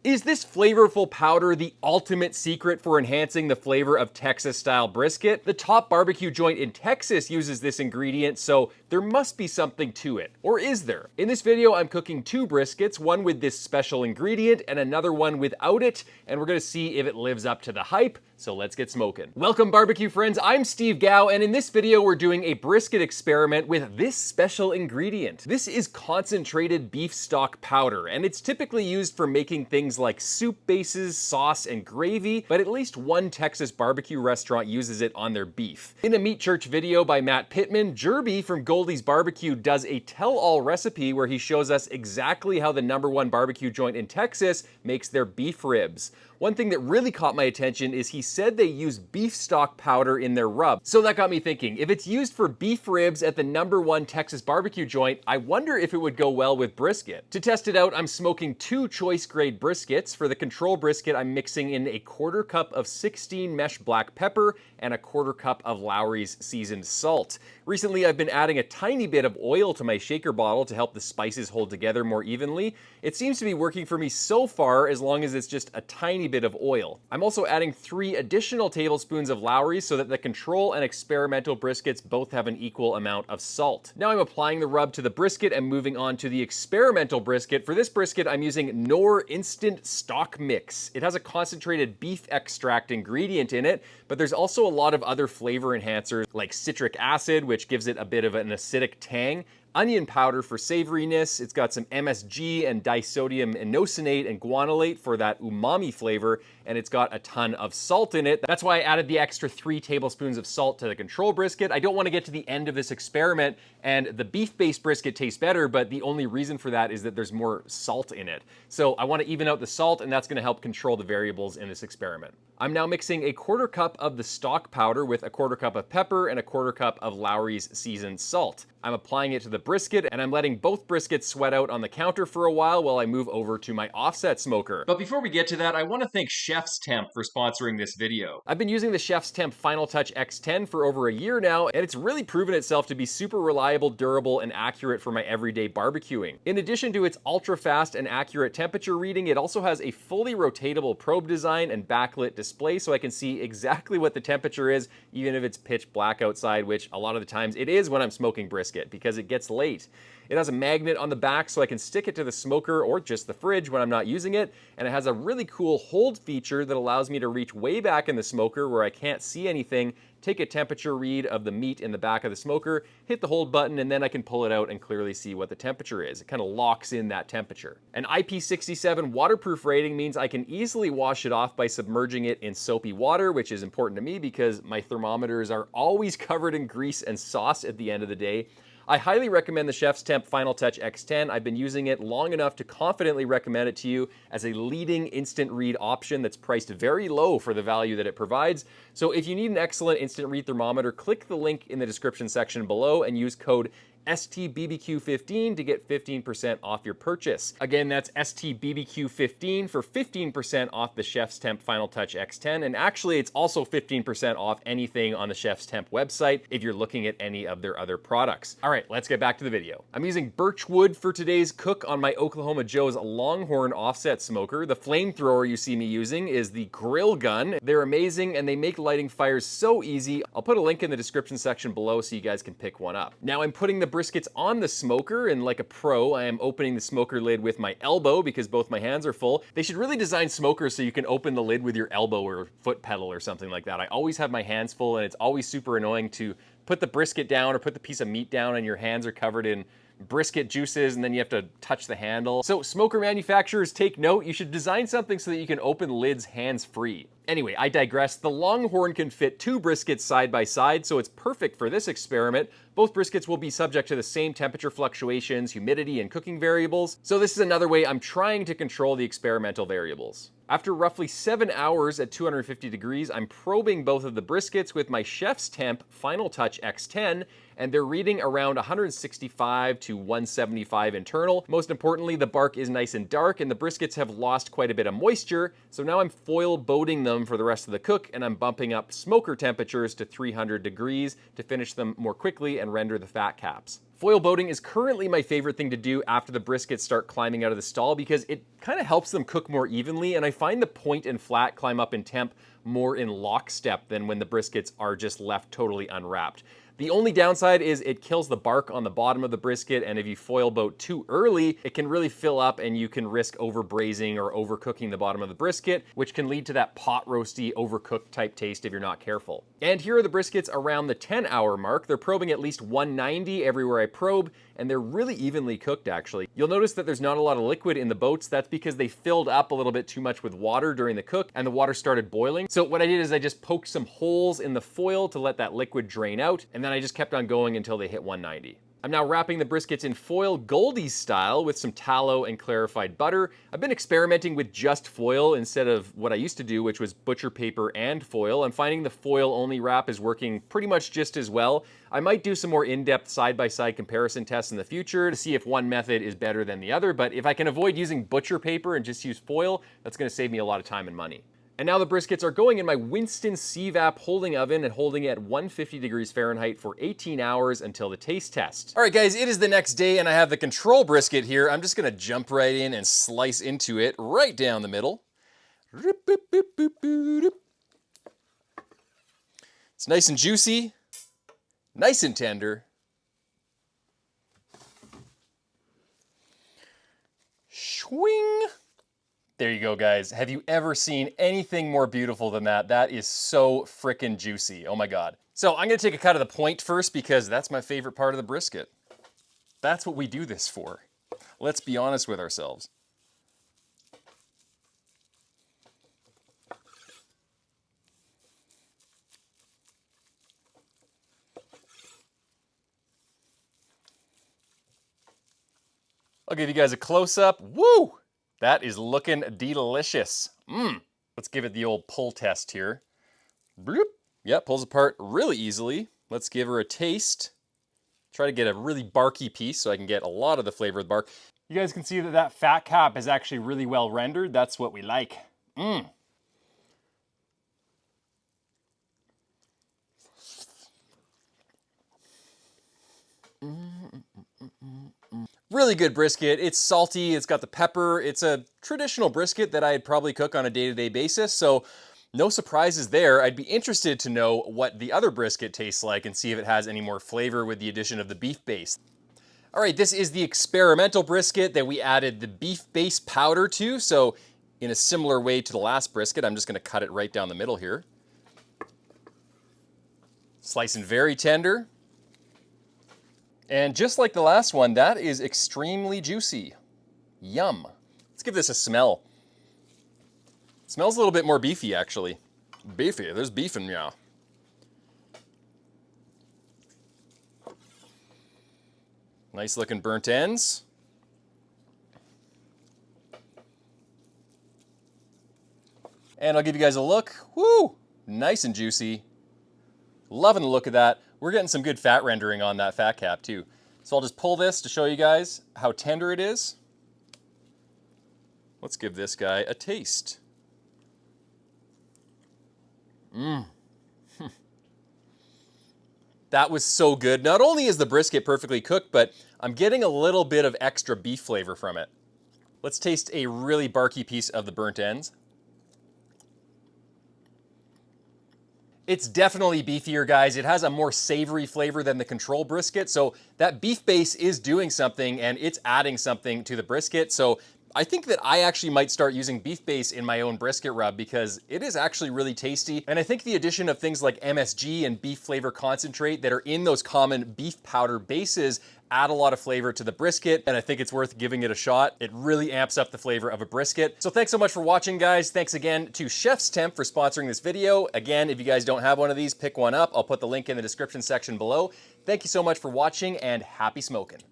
Is this flavorful powder the ultimate secret for enhancing the flavor of Texas-style brisket? The top barbecue joint in Texas uses this ingredient, so there must be something to it. Or is there? In this video, I'm cooking two briskets, one with this special ingredient and another one without it, and we're gonna see if it lives up to the hype, so let's get smoking. Welcome, barbecue friends, I'm Steve Gao, and in this video, we're doing a brisket experiment with this special ingredient. This is concentrated beef stock powder, and it's typically used for making things like soup bases, sauce, and gravy, but at least one Texas barbecue restaurant uses it on their beef. In a Meat Church video by Matt Pittman, Jerby from Goldie's Barbecue does a tell-all recipe where he shows us exactly how the #1 barbecue joint in Texas makes their beef ribs. One thing that really caught my attention is he said they use beef stock powder in their rub. So that got me thinking, if it's used for beef ribs at the #1 Texas barbecue joint, I wonder if it would go well with brisket. To test it out, I'm smoking two choice grade briskets. For the control brisket, I'm mixing in a 1/4 cup of 16 mesh black pepper and a 1/4 cup of Lowry's seasoned salt. Recently, I've been adding a tiny bit of oil to my shaker bottle to help the spices hold together more evenly. It seems to be working for me so far, as long as it's just a tiny bit of oil. I'm also adding 3 additional tablespoons of Lowry's so that the control and experimental briskets both have an equal amount of salt. Now I'm applying the rub to the brisket and moving on to the experimental brisket. For this brisket, I'm using Knorr Instant Stock Mix. It has a concentrated beef extract ingredient in it, but there's also a lot of other flavor enhancers like citric acid, which gives it a bit of an acidic tang, onion powder for savoriness, it's got some MSG and disodium inosinate and guanylate for that umami flavor, and it's got a ton of salt in it. That's why I added the extra 3 tablespoons of salt to the control brisket. I don't want to get to the end of this experiment and the beef-based brisket tastes better, but the only reason for that is that there's more salt in it. So I want to even out the salt, and that's going to help control the variables in this experiment. I'm now mixing a 1/4 cup of the stock powder with a 1/4 cup of pepper and a 1/4 cup of Lowry's seasoned salt. I'm applying it to the brisket, and I'm letting both briskets sweat out on the counter for a while I move over to my offset smoker. But before we get to that, I want to thank Chef's Temp for sponsoring this video. I've been using the Chef's Temp Final Touch X10 for over a year now, and it's really proven itself to be super reliable, durable, and accurate for my everyday barbecuing. In addition to its ultra-fast and accurate temperature reading, it also has a fully rotatable probe design and backlit display, so I can see exactly what the temperature is, even if it's pitch black outside, which a lot of the times it is when I'm smoking brisket, because it gets late. It has a magnet on the back so I can stick it to the smoker or just the fridge when I'm not using it, and it has a really cool hold feature that allows me to reach way back in the smoker where I can't see anything, take a temperature read of the meat in the back of the smoker, hit the hold button, and then I can pull it out and clearly see what the temperature is. It kind of locks in that temperature. An IP67 waterproof rating means I can easily wash it off by submerging it in soapy water, which is important to me because my thermometers are always covered in grease and sauce at the end of the day. I highly recommend the Chef's Temp Final Touch X10. I've been using it long enough to confidently recommend it to you as a leading instant read option that's priced very low for the value that it provides. So if you need an excellent instant read thermometer, click the link in the description section below and use code STBBQ15 to get 15% off your purchase. Again, that's STBBQ15 for 15% off the Chef's Temp Final Touch X10, and actually it's also 15% off anything on the Chef's Temp website if you're looking at any of their other products. All right, let's get back to the video. I'm using birch wood for today's cook on my Oklahoma Joe's Longhorn offset smoker. The flamethrower you see me using is the Grill Gun. They're amazing and they make lighting fires so easy. I'll put a link in the description section below so you guys can pick one up. Now I'm putting the briskets on the smoker, and like a pro, I am opening the smoker lid with my elbow because both my hands are full. They should really design smokers so you can open the lid with your elbow or foot pedal or something like that. I always have my hands full, and it's always super annoying to put the brisket down or put the piece of meat down and your hands are covered in brisket juices and then you have to touch the handle. So smoker manufacturers, take note, you should design something so that you can open lids hands-free. Anyway, I digress. The Longhorn can fit 2 briskets side by side, so it's perfect for this experiment. Both briskets will be subject to the same temperature fluctuations, humidity, and cooking variables. So this is another way I'm trying to control the experimental variables. After roughly 7 hours at 250 degrees, I'm probing both of the briskets with my Chef's Temp Final Touch X10, and they're reading around 165 to 175 internal. Most importantly, the bark is nice and dark, and the briskets have lost quite a bit of moisture, so now I'm foil boating them them for the rest of the cook, and I'm bumping up smoker temperatures to 300 degrees to finish them more quickly and render the fat caps. Foil boating is currently my favorite thing to do after the briskets start climbing out of the stall because it kind of helps them cook more evenly, and I find the point and flat climb up in temp more in lockstep than when the briskets are just left totally unwrapped. The only downside is it kills the bark on the bottom of the brisket, and if you foil boat too early, it can really fill up and you can risk over braising or overcooking the bottom of the brisket, which can lead to that pot roasty, overcooked type taste if you're not careful. And here are the briskets around the 10-hour mark. They're probing at least 190 everywhere I probe, and they're really evenly cooked actually. You'll notice that there's not a lot of liquid in the boats. That's because they filled up a little bit too much with water during the cook and the water started boiling. So what I did is I just poked some holes in the foil to let that liquid drain out, and then I just kept on going until they hit 190. I'm now wrapping the briskets in foil Goldie's style with some tallow and clarified butter. I've been experimenting with just foil instead of what I used to do, which was butcher paper and foil. I'm finding the foil only wrap is working pretty much just as well. I might do some more in-depth side-by-side comparison tests in the future to see if one method is better than the other, but if I can avoid using butcher paper and just use foil, that's gonna save me a lot of time and money. And now the briskets are going in my Winston CVAP holding oven and holding it at 150 degrees Fahrenheit for 18 hours until the taste test. All right guys, it is the next day and I have the control brisket here. I'm just gonna jump right in and slice into it right down the middle. It's nice and juicy, nice and tender. Swing. There you go, guys. Have you ever seen anything more beautiful than that? That is so frickin' juicy. Oh my God. So I'm gonna take a cut of the point first because that's my favorite part of the brisket. That's what we do this for. Let's be honest with ourselves. I'll give you guys a close-up. Woo! That is looking delicious. Let's give it the old pull test here. Bloop. Yep, pulls apart really easily. Let's give her a taste. Try to get a really barky piece so I can get a lot of the flavor of the bark. You guys can see that that fat cap is actually really well rendered. That's what we like. Really good brisket. It's salty, it's got the pepper. It's a traditional brisket that I'd probably cook on a day-to-day basis, so no surprises there. I'd be interested to know what the other brisket tastes like and see if it has any more flavor with the addition of the beef base. All right, this is the experimental brisket that we added the beef base powder to, so in a similar way to the last brisket, I'm just gonna cut it right down the middle here. Slicing very tender. And just like the last one, that is extremely juicy. Yum. Let's give this a smell. It smells a little bit more beefy, actually. Beefy, there's beef in ya. Nice looking burnt ends. And I'll give you guys a look. Woo! Nice and juicy. Loving the look of that. We're getting some good fat rendering on that fat cap too. So I'll just pull this to show you guys how tender it is. Let's give this guy a taste. That was so good. Not only is the brisket perfectly cooked, but I'm getting a little bit of extra beef flavor from it. Let's taste a really barky piece of the burnt ends. It's definitely beefier, guys. It has a more savory flavor than the control brisket. So that beef base is doing something and it's adding something to the brisket. So I think that I actually might start using beef base in my own brisket rub because it is actually really tasty. And I think the addition of things like MSG and beef flavor concentrate that are in those common beef powder bases add a lot of flavor to the brisket, and I think it's worth giving it a shot. It really amps up the flavor of a brisket. So thanks so much for watching, guys. Thanks again to Chef's Temp for sponsoring this video. Again, if you guys don't have one of these, pick one up. I'll put the link in the description section below. Thank you so much for watching, and happy smoking.